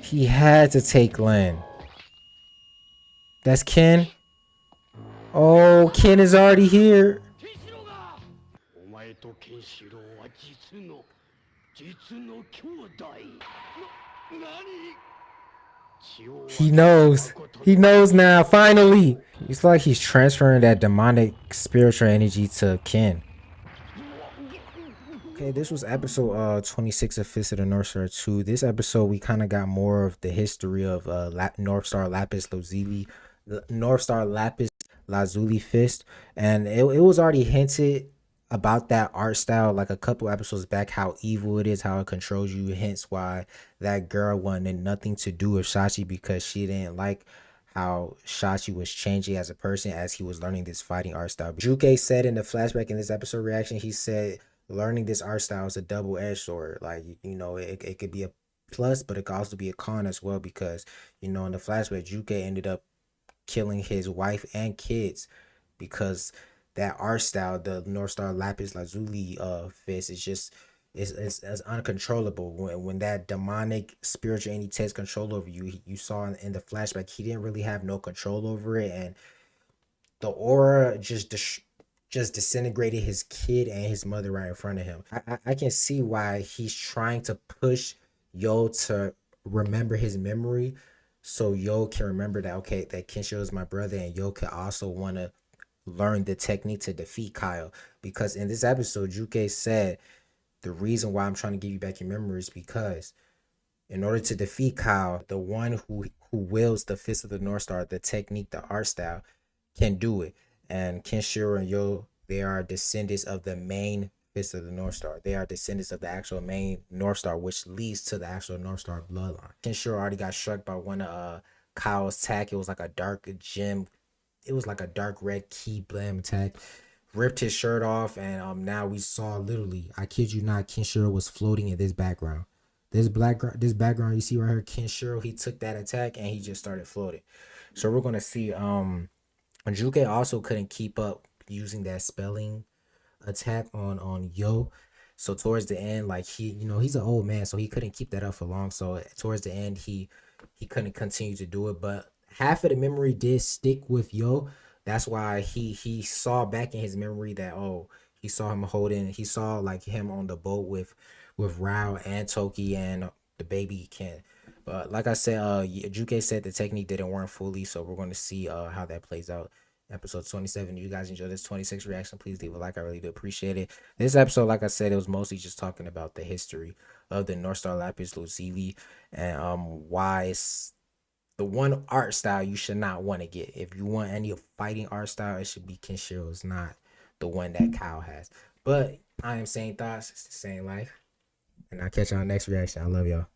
He had to take Lin. That's Ken. Oh, Ken is already here. He knows. He knows now, finally. It's like he's transferring that demonic spiritual energy to Ken. Okay, this was episode 26 of Fist of the North Star 2. This episode we kind of got more of the history of North Star Lapis Lazuli, North Star Lapis Lazuli Fist, and it was already hinted about that art style like a couple episodes back, how evil it is, how it controls you, hence why that girl wanted nothing to do with Shachi because she didn't like how Shachi was changing as a person as he was learning this fighting art style. Juke said in the flashback in this episode reaction, he said learning this art style is a double-edged sword. Like, you know, it could be a plus, but it could also be a con as well because, you know, in the flashback, Juke ended up killing his wife and kids because that art style, the North Star Lapis Lazuli fist, is just it's uncontrollable. When that demonic spiritual entity takes control over you, you saw in the flashback he didn't really have no control over it, and the aura just disintegrated his kid and his mother right in front of him. I can see why he's trying to push Yo to remember his memory so Yo can remember that, okay, that Kenshiro is my brother, and Yo could also want to learn the technique to defeat Kaioh. Because in this episode, Juke said the reason why I'm trying to give you back your memory is because in order to defeat Kaioh, the one who wields the Fist of the North Star, the technique, the art style, can do it. And Kenshiro and Yo, they are descendants of the main Fist of the North Star. They are descendants of the actual main North Star, which leads to the actual North Star bloodline. Kenshiro already got struck by one of Kaioh's attack. It was like a dark gem. It was like a dark red key blam attack. Ripped his shirt off, and now we saw literally, I kid you not, Kenshiro was floating in this background. This background you see right here, Kenshiro, he took that attack and he just started floating. So we're gonna see Juke also couldn't keep up using that spelling attack on Yo. So towards the end, like he's an old man, so he couldn't keep that up for long. So towards the end, he couldn't continue to do it. But half of the memory did stick with Yo. That's why he saw back in his memory that he saw like him on the boat with Rao and Toki and the baby Ken. But like I said, Juke said the technique didn't work fully, so we're going to see how that plays out. Episode 27. If you guys enjoyed this 26 reaction, please leave a like. I really do appreciate it. This episode, like I said, it was mostly just talking about the history of the North Star Lapis Lazuli and why it's the one art style you should not want to get. If you want any fighting art style, it should be Kenshiro. It's not the one that Kaioh has. But I am saying thoughts. It's the same life. And I'll catch y'all next reaction. I love y'all.